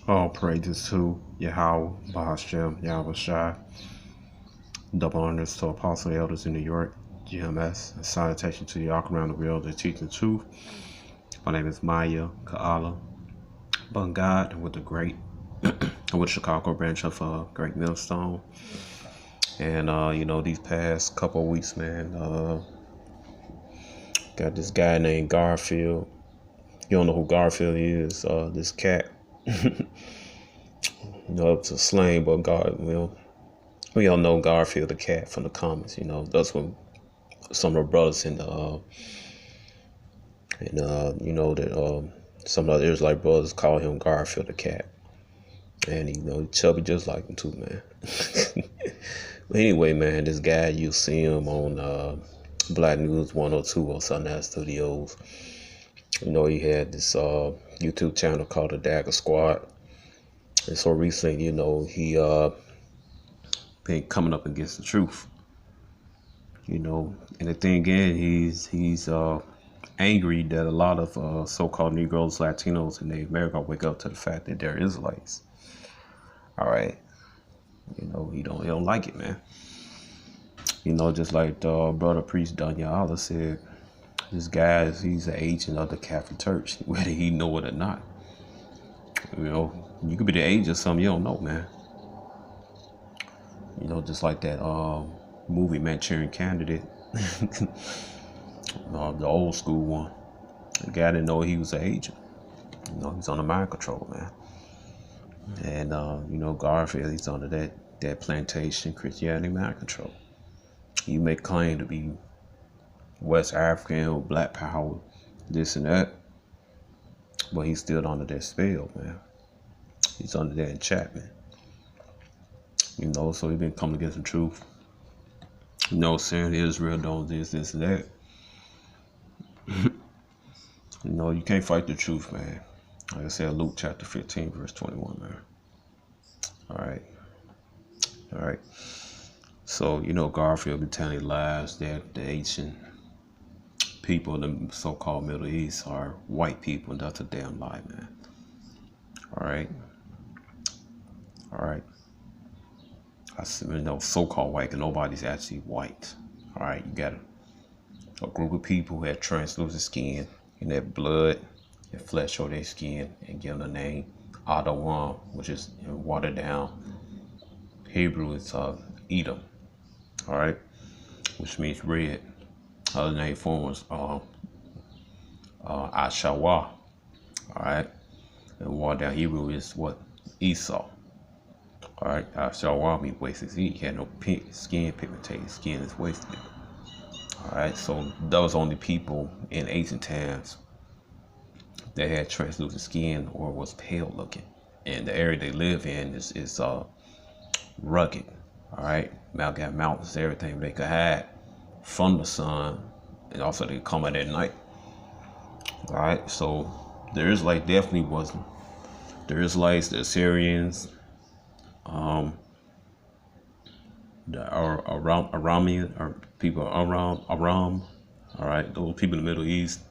All praises to Yahweh, Bahashem, Yahweh Shai. Double honors to Apostle Elders in New York, GMS. And salutation to y'all around the world that teach the truth. My name is Maya Kaala Bungad with the great, with Chicago branch of Great Millstone. And, these past couple of weeks, man, got this guy named Garfield. You don't know who Garfield is, this cat. It's a slang, but we all know Garfield the cat from the comments. That's what some of the brothers in the some of the Israelite brothers call him Garfield the cat, and he chubby just like him too, man. But anyway, man, this guy, you see him on Black News 102 or Sunday Studios. He had this YouTube channel called the Dagger Squad. And so recently, he been coming up against the truth. And the thing is, he's angry that a lot of so-called Negroes, Latinos in America wake up to the fact that they're Israelites. All right. He don't like it, man. Just like brother priest Daniela said, this guy he's an agent of the Catholic Church, whether he know it or not. You could be the agent of something you don't know, man. Just like that movie Manchurian Candidate, the old school one. The guy didn't know he was an agent. He's on the mind control, man. And Garfield, he's under that plantation Christianity mind control. You may claim to be West African or Black Power, this and that, but he's still under that spell, man. He's under that enchantment. So he's been coming against the truth. Saying Israel don't this and that. You can't fight the truth, man. Like I said, Luke chapter 15, verse 21, man. All right. So, Garfield been telling lies that the ancient people in the so-called Middle East are white people, and that's a damn lie, man. All right. I said, so-called white, and nobody's actually white. All right, you got a group of people who have translucent skin, and that blood and flesh on their skin, and give them the name Adawam, which is watered down. Hebrew is Edom. All right, which means red. Other name form was Ashawa. All right, and watered down Hebrew is what? Esau. All right, Ashawa means wasted. He had no skin pigmented. Skin is wasted. All right, so those only people in ancient times that had translucent skin or was pale looking, and the area they live in is rugged. All right, got mountains, everything they could hide from the sun, and also they come out at night. All right, so the Israelites definitely wasn't. The Israelites, the Assyrians, the Aramian, or people Aram. All right, those people in the Middle East.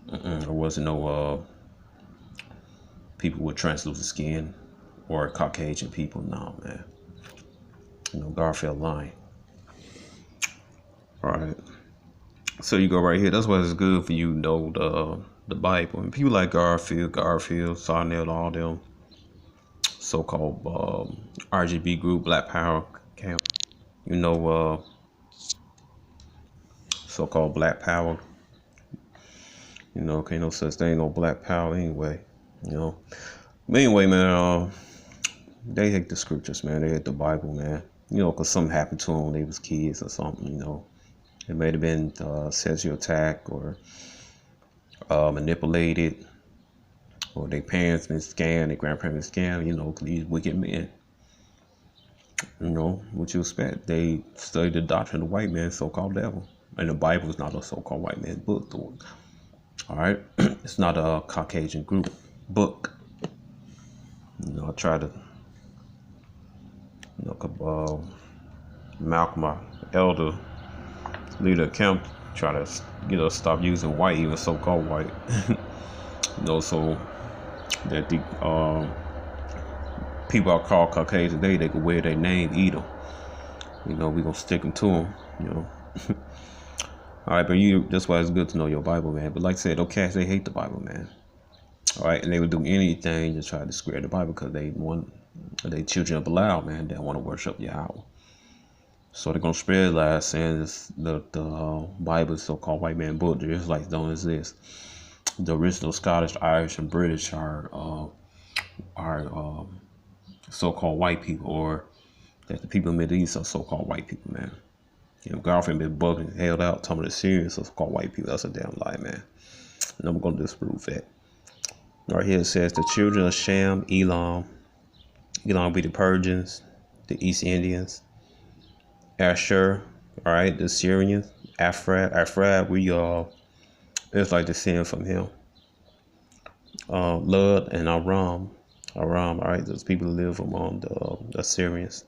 There wasn't no people with translucent skin or Caucasian people. No, man. Garfield lying. All right. So you go right here. That's why it's good for you to know the Bible. And people like Garfield, Sarnell, all them so-called RGB group, Black Power camp. So-called Black Power. Ain't no such thing, no Black Power anyway. But anyway, man, they hate the scriptures, man. They hate the Bible, man. Because something happened to them when they was kids or something, It may have been sexual attack or manipulated, or their parents been scammed, their grandparents been scammed, these wicked men. What you expect? They studied the doctrine of the white man, so-called devil. And the Bible is not a so-called white man's book, though. All right? It's not a Caucasian group book. I try to, Malcolm, my elder leader of camp, try to, stop using white, even so-called white. So that the people are called Caucasian today, they can wear their name, eat them. You know, we gonna stick them to them. You know. All right, but that's why it's good to know your Bible, man. But like I said, those cats, they hate the Bible, man. All right, and they would do anything to try to discredit the Bible because they children of Belial, man. They want to worship Yahweh. So they're gonna spread lies saying the Bible is so-called white man book. The Israelites don't exist. The original Scottish, Irish, and British are so-called white people, or that the people in the Middle East are so-called white people, man. You know, Garfield been bugging, held out, talking about the Assyrians are so-called white people. That's a damn lie, man. And I'm gonna disprove that. Right here it says the children of Shem, Elam be the Persians, the East Indians, Ashur, all right, the Assyrians, Afrad, it's like descend from him. Lud and Aram, all right, those people who live among the Assyrians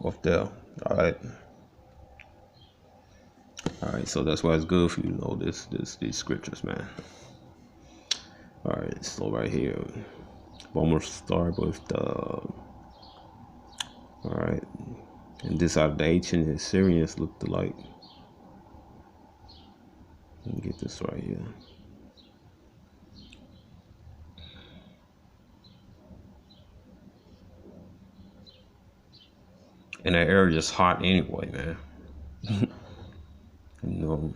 up there, all right. All right, so that's why it's good for you to know these scriptures, man. All right, so right here, I'm gonna start with the. All right, and this how the ancient Assyrians looked alike. Let me get this right here. And that area is hot anyway, man. You know,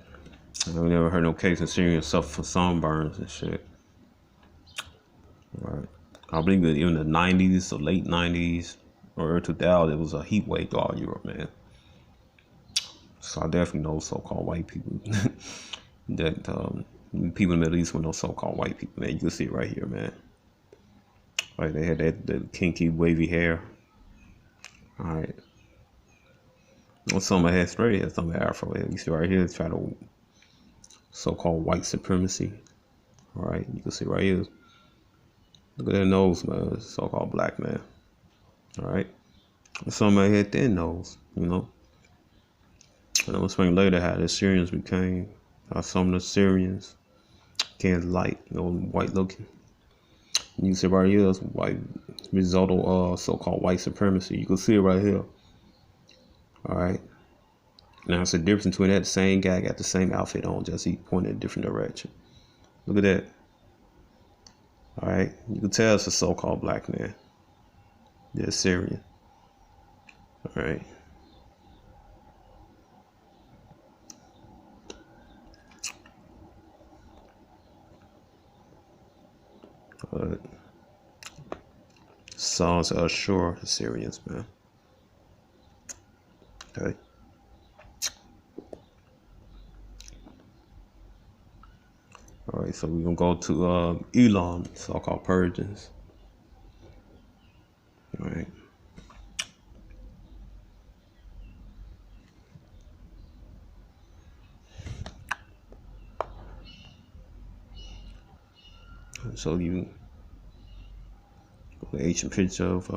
I've never heard no case of Syrians suffer from sunburns and shit. All right, I believe that even the 90s, the late 90s, or early 2000s, it was a heat wave throughout Europe, man. So I definitely know so-called white people that people in the Middle East were no so-called white people, man. You can see it right here, man. Like they had that kinky wavy hair. All right. Well, some had straight hair, some had afro hair. You see right here, it's trying to so-called white supremacy. All right, you can see right here. Look at that nose, man. It's so-called black man. All right. Some had thin nose, you know. And I'm gonna explain later how the Assyrians became. How some of the Assyrians became light, you know, white looking. And you see right here, that's white result of so-called white supremacy. You can see it right here. All right. Now it's a difference between that. The same guy got the same outfit on, just he pointed in a different direction. Look at that. All right. You can tell it's a so-called black man. The Assyrian. All right. Sons of Ashur, Assyrians, man. Okay. All right, so we're gonna go to Elam, so-called Persians. All right. So you the ancient picture of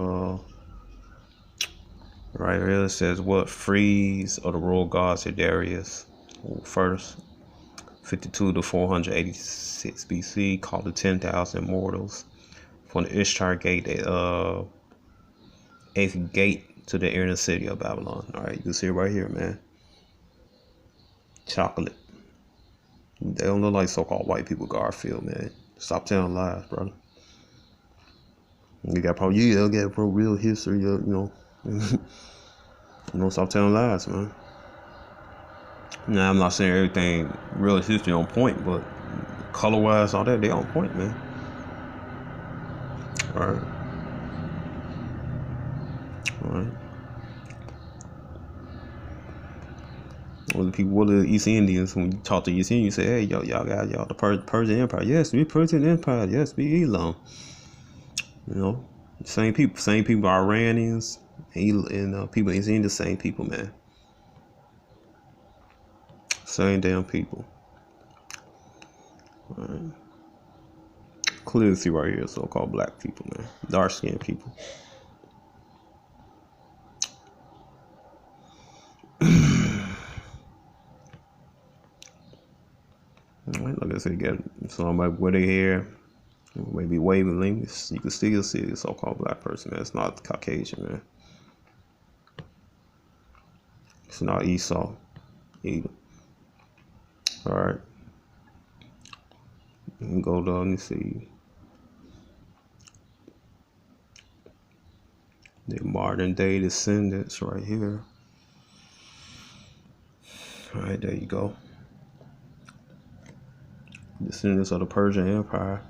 right here it says what frieze of the royal gods of Darius first 52 to 486 BC called the 10,000 mortals from the Ishtar gate at eighth gate to the inner city of Babylon. All right, you can see it right here, man. Chocolate. They don't look like so-called white people, Garfield, man. Stop telling lies, brother. You got probably get real history, you know. Stop telling lies, man. Now I'm not saying everything real history on point, but color wise, all that they on point, man. All right. What are the East Indians? When you talk to East Indians, you say, hey, y'all got the Persian Empire. Yes, we Persian Empire. Yes, we Elam. You know, same people, Iranians and people in East India, same people, man. Same damn people. All right. Clearly see right here, so-called black people, man. Dark-skinned people. Like I said, got somebody with their hair, Maybe waving links. You can still see the so-called black person, man. It's not Caucasian, man. It's not Esau either. All right. And go down and see the modern day descendants right here. All right, there you go. Descendants of the Persian Empire.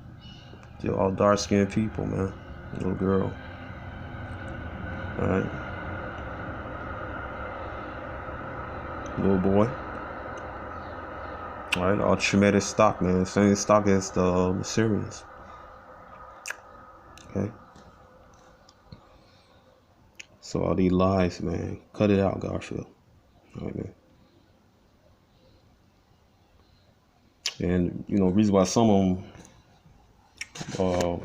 They're all dark-skinned people, man. Little girl. All right. Little boy. All right, all traumatic stock, man. Same stock as the Assyrians. Okay. So all these lies, man. Cut it out, Garfield. All right, man. And, you know, the reason why some of them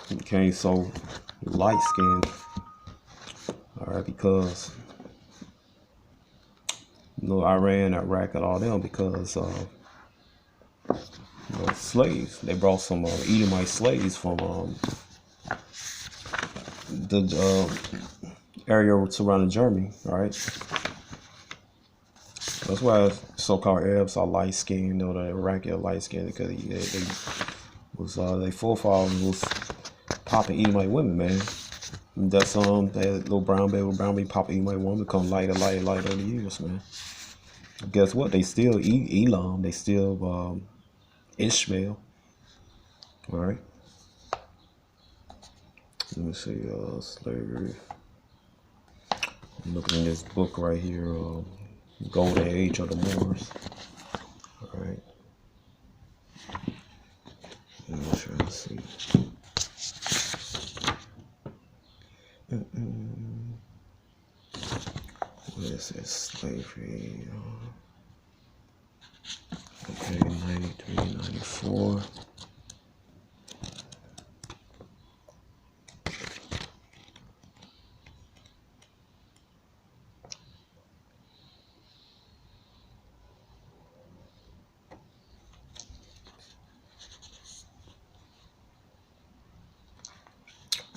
became so light-skinned, all right, because, you know, Iran, Iraq, and all them, because you know, slaves. They brought some Edomite slaves from the area surrounding Germany, all right? That's why so-called Arabs are light-skinned, or the Iraqi are light-skinned, because their forefathers was popping Edomite women, man. And that's that little brown baby popping Edomite woman become lighter over the years, man. Guess what? They still Elam, they still Ishmael. All right. Let me see, slavery. I'm looking in this book right here, Golden Age of the Moors. All right. I'm trying to see. What is this? Slavery. Okay, 93, 94.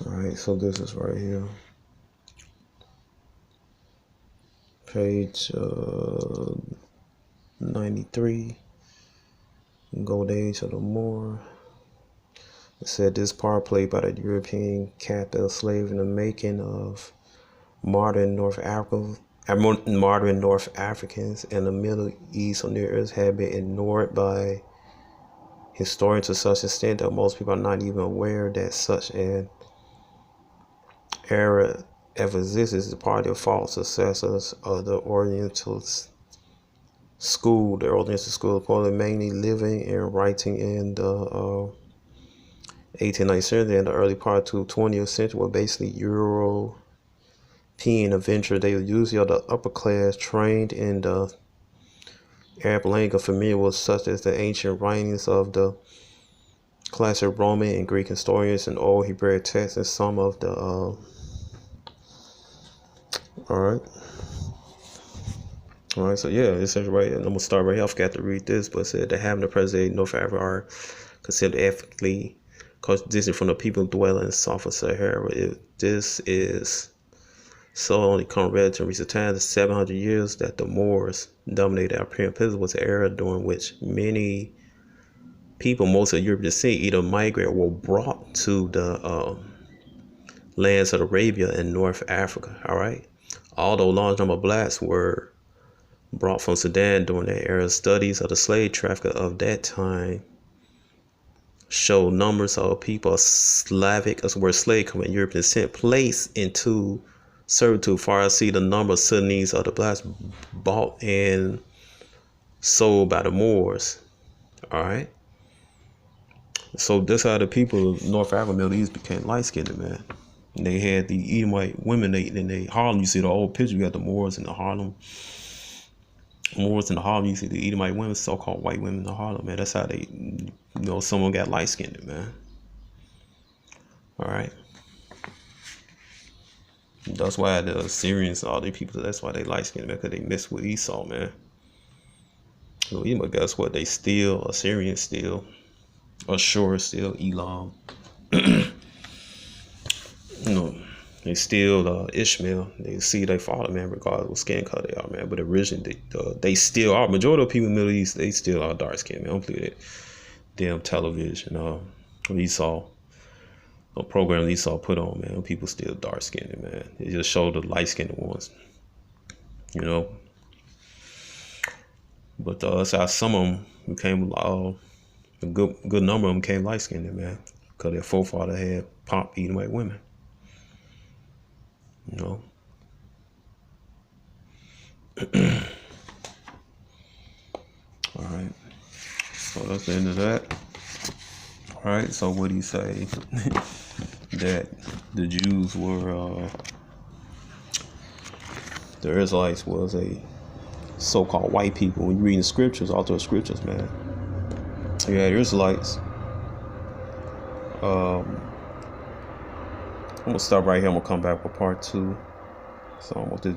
Alright, so this is right here. Page 93. Gold Age of the Moor. It said this part played by the European capital slave in the making of modern North Africans and the Middle East or Near Earth had been ignored by historians to such extent that most people are not even aware that such an era ever exists. Is part of the false successors of the Oriental school. The Oriental school, probably mainly living and writing in the 1890s century and the early part of the 20th century, were basically European adventure. They were usually the upper class trained in the Arab language, familiar with such as the ancient writings of the classic Roman and Greek historians and old Hebrew texts and some of the all right, so yeah, it says right, and I'm gonna start right here. I forgot to read this, but it said the having the present North Africa are considered ethnically distant from the people dwelling in South Sahara. This is so only come relative in recent times, the 700 years that the Moors dominated European peasants was the era during which many people, most of Europe descent, either migrate or were brought to the lands of Arabia and North Africa. All right, although large number of blacks were brought from Sudan during that era, studies of the slave trafficker of that time show numbers of people Slavic as were slave coming European descent placed into servitude. Far as see the number of Sudanese of the blacks bought and sold by the Moors. All right. So this how the people of North Africa, Middle East became light skinned, man. And they had the Edomite women. They Harlem. You see the old picture. You got the Moors in the Harlem. Moors in the Harlem. You see the Edomite women, so-called white women in the Harlem, man. That's how they, you know, someone got light skinned, man. All right. That's why the Assyrians, all the people, that's why they light skinned, man, because they messed with Esau, man. You know, guess what? They steal, Assyrians steal Ashur is still Elam. You know, they still Ishmael. They see their father, man, regardless of what skin color they are, man. But originally, they still are. Majority of people in the Middle East, they still are dark skinned, man. Don't believe that damn television. Esau, a program Esau put on, man. People still dark skinned, man. They just show the light skinned ones, you know. But that's how some of them became. A good number of them came light skinned, man, because their forefather had pop eating white women. You know. All right. So that's the end of that. All right. So what do you say that the Jews were, the Israelites was a so-called white people? When you read the scriptures, all through the scriptures, man, you had Israelites. I'm gonna stop right here. I'm gonna come back for part 2. So I'm with this.